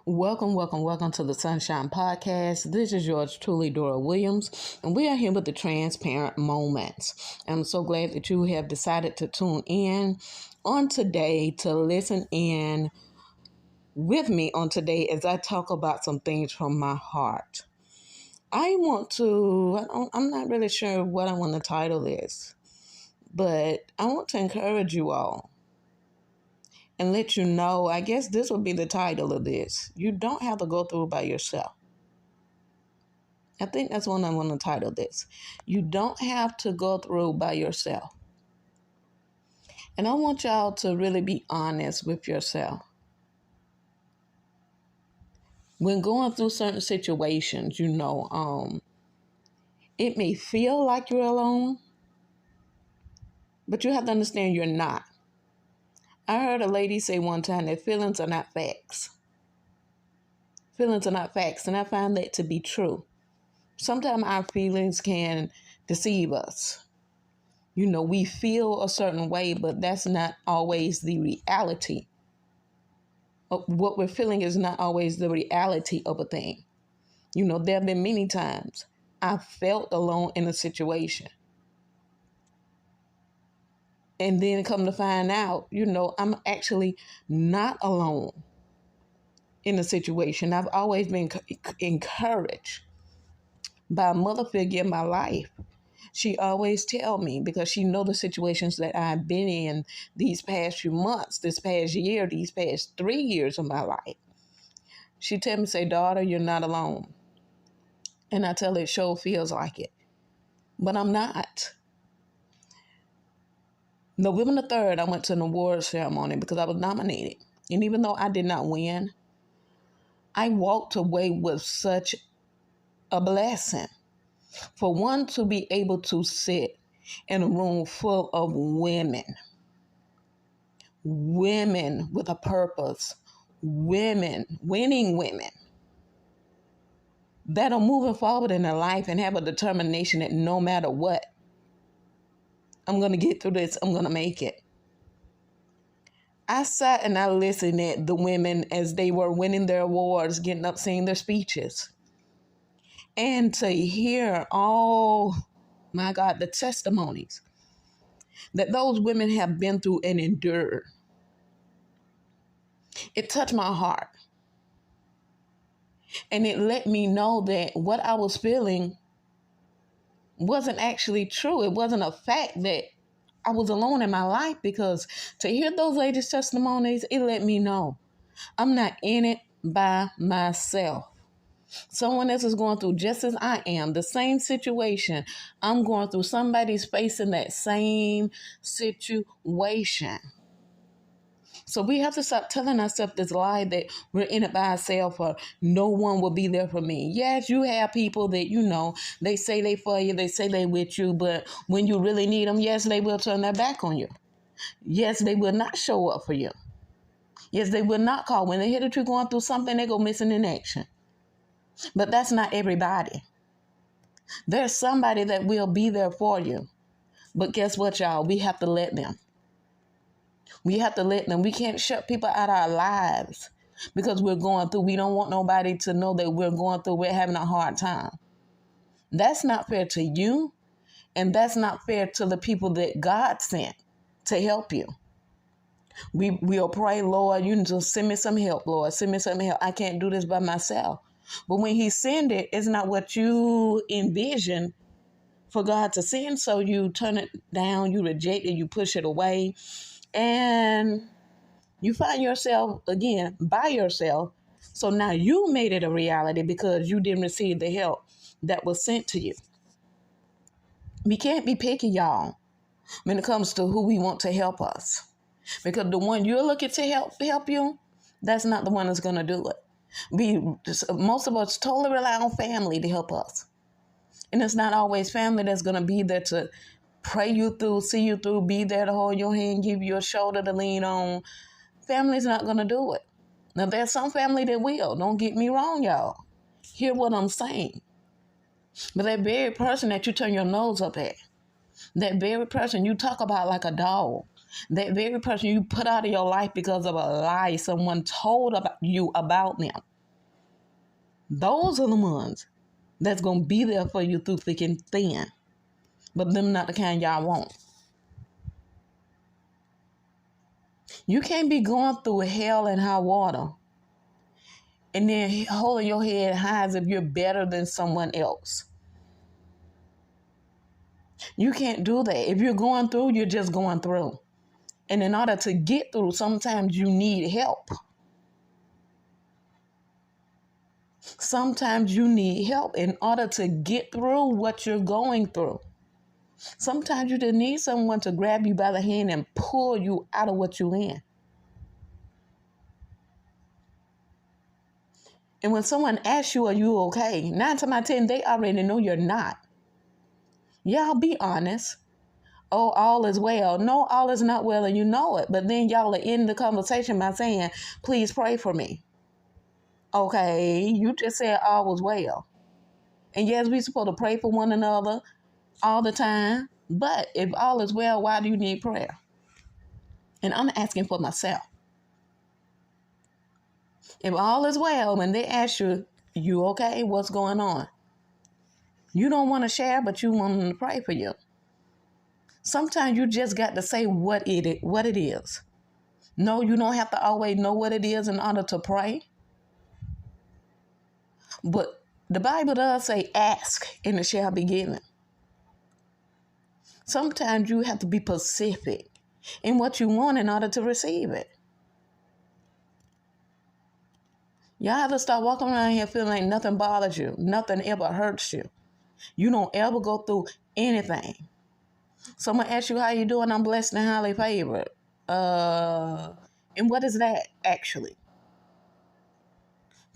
Welcome to the Sunshine Podcast. This is yours truly, Dora Williams, and we are here with the Transparent Moments. I'm so glad that you have decided to tune in on today to listen in with me on today as I talk about some things from my heart. I'm not really sure what I want to title this, but I want to encourage you all and let you know, I guess this would be the title of this. You don't have to go through by yourself. I think that's what I want to title this. You don't have to go through by yourself. And I want y'all to really be honest with yourself. When going through certain situations, it may feel like you're alone, but you have to understand you're not. I heard a lady say one time that feelings are not facts. Feelings are not facts, and I find that to be true. Sometimes our feelings can deceive us. We feel a certain way, but that's not always the reality. What we're feeling is not always the reality of a thing. There have been many times I felt alone in a situation. And then come to find out, I'm actually not alone in a situation. I've always been encouraged by a mother figure in my life. She always tell me, because she know the situations that I've been in these past few months, this past year, these past 3 years of my life. She tell me, say, daughter, you're not alone. And I tell her it sure feels like it. But I'm not. November the 3rd, I went to an award ceremony because I was nominated. And even though I did not win, I walked away with such a blessing. For one, to be able to sit in a room full of women with a purpose, winning women that are moving forward in their life and have a determination that no matter what, I'm going to get through this, I'm going to make it. I sat and I listened at the women as they were winning their awards, getting up, saying their speeches. And to hear the testimonies that those women have been through and endured. It touched my heart. And it let me know that what I was feeling wasn't actually true. It wasn't a fact that I was alone in my life, because to hear those ladies' testimonies, it let me know I'm not in it by myself. Someone else is going through just as I am, the same situation I'm going through. Somebody's facing that same situation. So we have to stop telling ourselves this lie that we're in it by ourselves or no one will be there for me. Yes, you have people that, they say they for you, they say they with you, but when you really need them, yes, they will turn their back on you. Yes, they will not show up for you. Yes, they will not call. When they hear that you're going through something, they go missing in action. But that's not everybody. There's somebody that will be there for you. But guess what, y'all? We have to let them. We have to let them. We can't shut people out of our lives because we're going through. We don't want nobody to know that we're going through. We're having a hard time. That's not fair to you. And that's not fair to the people that God sent to help you. We'll pray, Lord, you just send me some help, Lord. Send me some help. I can't do this by myself. But when he send it, it's not what you envision for God to send. So you turn it down, you reject it, you push it away. And you find yourself, again, by yourself. So now you made it a reality because you didn't receive the help that was sent to you. We can't be picky, y'all, when it comes to who we want to help us. Because the one you're looking to help you, that's not the one that's going to do it. Most of us totally rely on family to help us. And it's not always family that's going to be there to pray you through, see you through, be there to hold your hand, give you a shoulder to lean on. Family's not going to do it. Now, there's some family that will. Don't get me wrong, y'all. Hear what I'm saying. But that very person that you turn your nose up at, that very person you talk about like a dog, that very person you put out of your life because of a lie someone told you about them, Those are the ones that's going to be there for you through thick and thin. But them not the kind y'all want. You can't be going through hell and high water and then holding your head high as if you're better than someone else. You can't do that. If you're going through, you're just going through. And in order to get through, sometimes you need help. Sometimes you need help in order to get through what you're going through. Sometimes you just need someone to grab you by the hand and pull you out of what you're in. And when someone asks you, are you okay? 9 times out of 10, they already know you're not. Y'all be honest. Oh, all is well. No, all is not well, and you know it. But then y'all are in the conversation by saying, please pray for me. Okay, you just said all was well. And yes, we're supposed to pray for one another all the time. But if all is well, why do you need prayer? And I'm asking for myself. If all is well, when they ask you, you okay? What's going on? You don't want to share, but you want them to pray for you. Sometimes you just got to say what it is. No, you don't have to always know what it is in order to pray. But the Bible does say, ask and it shall be given. Sometimes you have to be specific in what you want in order to receive it. Y'all have to start walking around here feeling like nothing bothers you. Nothing ever hurts you. You don't ever go through anything. Someone asks you how you doing, I'm blessed and highly favored. And what is that actually?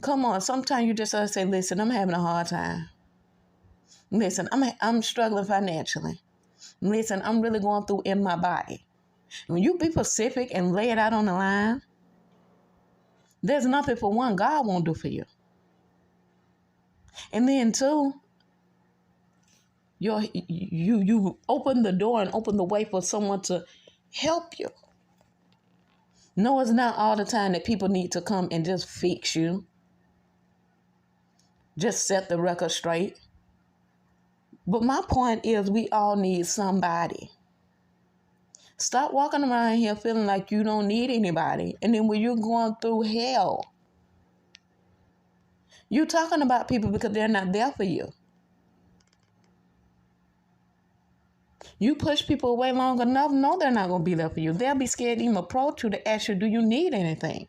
Come on, sometimes you just gotta say, listen, I'm having a hard time. Listen, I'm struggling financially. Listen, I'm really going through in my body. When you be specific and lay it out on the line, there's nothing for one God won't do for you. And then two, you open the door and open the way for someone to help you. No, it's not all the time that people need to come and just fix you. Just set the record straight. But my point is we all need somebody. Stop walking around here feeling like you don't need anybody. And then when you're going through hell, you're talking about people because they're not there for you. You push people away long enough, no, they're not going to be there for you. They'll be scared to even approach you to ask you, do you need anything?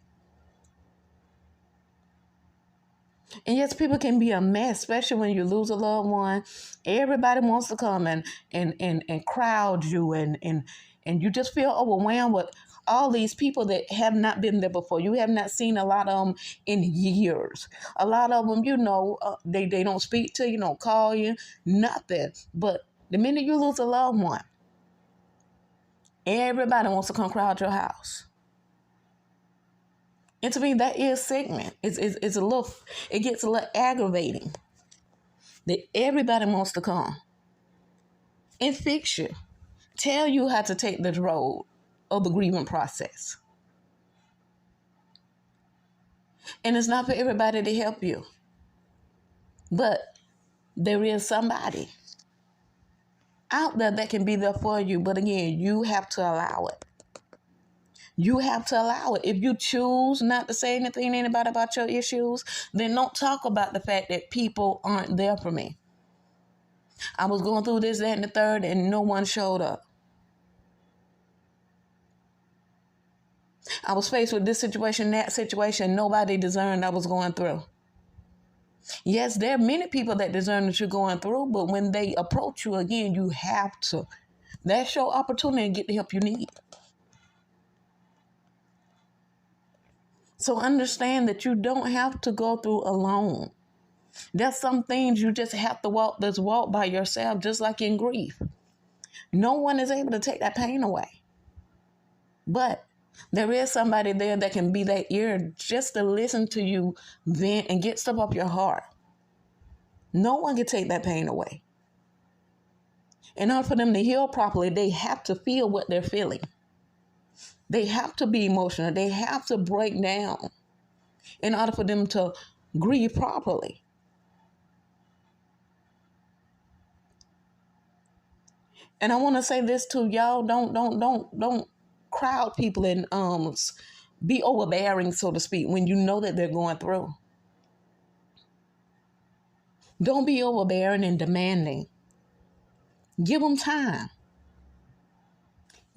And yes, people can be a mess, especially when you lose a loved one. Everybody wants to come and crowd you and you just feel overwhelmed with all these people that have not been there before. You have not seen a lot of them in years. A lot of them, they don't speak to you, don't call you, nothing. But the minute you lose a loved one, everybody wants to come crowd your house. And to me, that is sickening. It gets a little aggravating that everybody wants to come and fix you, tell you how to take the road of the grieving process. And it's not for everybody to help you. But there is somebody out there that can be there for you. But again, you have to allow it. You have to allow it. If you choose not to say anything to anybody about your issues, then don't talk about the fact that people aren't there for me. I was going through this, that, and the third, and no one showed up. I was faced with this situation, that situation. Nobody discerned I was going through. Yes, there are many people that discern that you're going through, but when they approach you again, you have to. That's your opportunity to get the help you need. So understand that you don't have to go through alone. There's some things you just have to walk this walk by yourself, just like in grief. No one is able to take that pain away. But there is somebody there that can be that ear just to listen to you vent and get stuff off your heart. No one can take that pain away. In order for them to heal properly, they have to feel what they're feeling. They have to be emotional. They have to break down in order for them to grieve properly. And I want to say this too, y'all. Don't crowd people and be overbearing, so to speak, when you know that they're going through. Don't be overbearing and demanding. Give them time.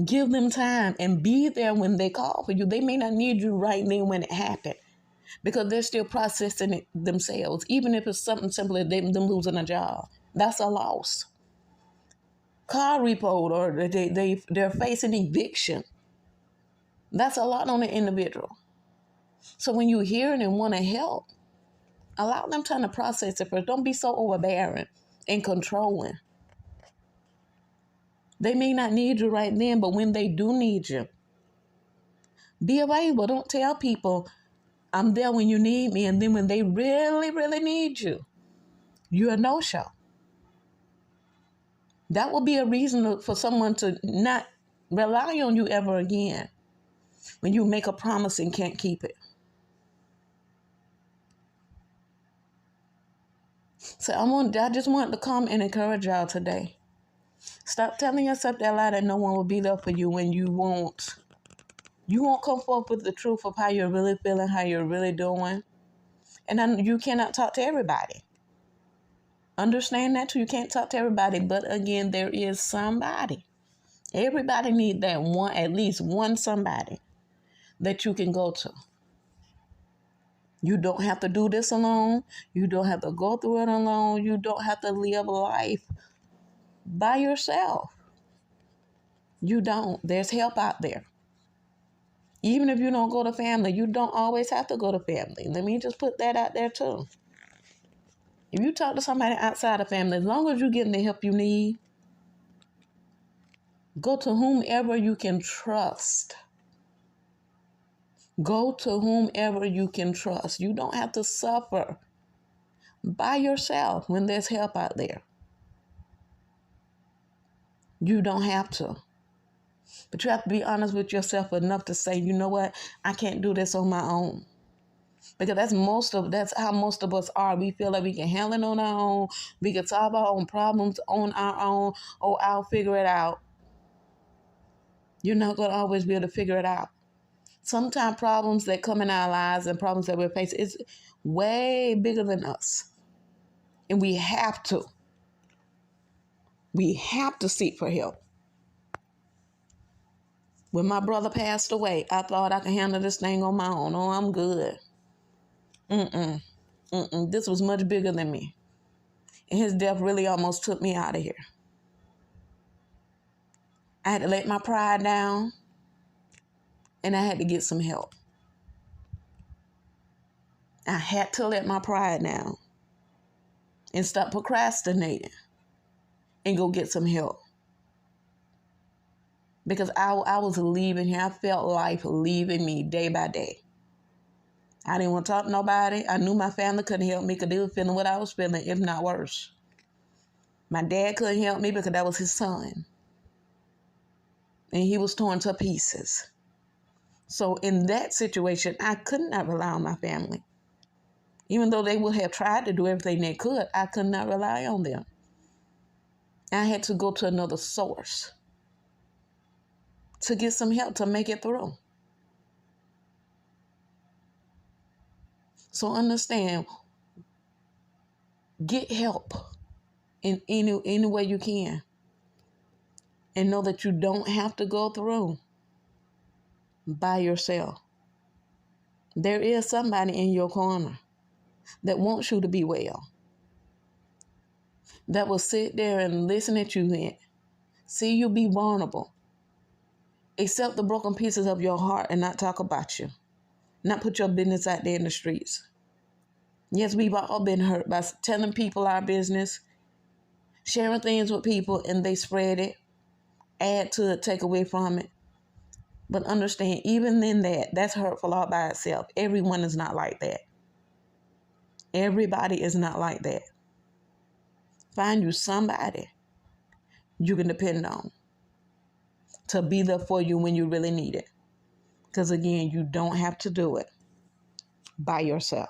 Give them time and be there when they call for you. They may not need you right then when it happened because they're still processing it themselves. Even if it's something simple as them losing a job, that's a loss. Car repo, or they're facing eviction. That's a lot on the individual. So when you hear it and want to help, allow them time to process it first. Don't be so overbearing and controlling. They may not need you right then, but when they do need you, be available. Don't tell people, I'm there when you need me, and then when they really, really need you, you're a no-show. That will be a reason for someone to not rely on you ever again when you make a promise and can't keep it. So I just want to come and encourage y'all today. Stop telling yourself that lie that no one will be there for you when you won't. You won't come forth with the truth of how you're really feeling, how you're really doing. And you cannot talk to everybody. Understand that too. You can't talk to everybody. But again, there is somebody. Everybody needs that one, at least one somebody that you can go to. You don't have to do this alone. You don't have to go through it alone. You don't have to live life by yourself. You don't. There's help out there. Even if you don't go to family, you don't always have to go to family. Let me just put that out there too. If you talk to somebody outside of family, as long as you're getting the help you need, go to whomever you can trust. Go to whomever you can trust. You don't have to suffer by yourself when there's help out there. You don't have to. But you have to be honest with yourself enough to say, you know what? I can't do this on my own. Because that's how most of us are. We feel like we can handle it on our own. We can solve our own problems on our own. Oh, I'll figure it out. You're not going to always be able to figure it out. Sometimes problems that come in our lives and problems that we're facing is way bigger than us. And we have to seek for help. When my brother passed away, I thought I could handle this thing on my own. Oh, I'm good. This was much bigger than me. And his death really almost took me out of here. I had to let my pride down, and I had to get some help. I had to let my pride down and stop procrastinating and go get some help. Because I was leaving here. I felt life leaving me day by day. I didn't want to talk to nobody. I knew my family couldn't help me because they were feeling what I was feeling, if not worse. My dad couldn't help me because that was his son. And he was torn to pieces. So in that situation, I could not rely on my family. Even though they would have tried to do everything they could, I could not rely on them. I had to go to another source to get some help to make it through. So understand, get help in any way you can. And know that you don't have to go through by yourself. There is somebody in your corner that wants you to be well. That will sit there and listen at you and see you be vulnerable. Accept the broken pieces of your heart and not talk about you. Not put your business out there in the streets. Yes, we've all been hurt by telling people our business, sharing things with people, and they spread it, add to it, take away from it. But understand, even in that's hurtful all by itself. Everyone is not like that. Everybody is not like that. Find you somebody you can depend on to be there for you when you really need it. Because again, you don't have to do it by yourself.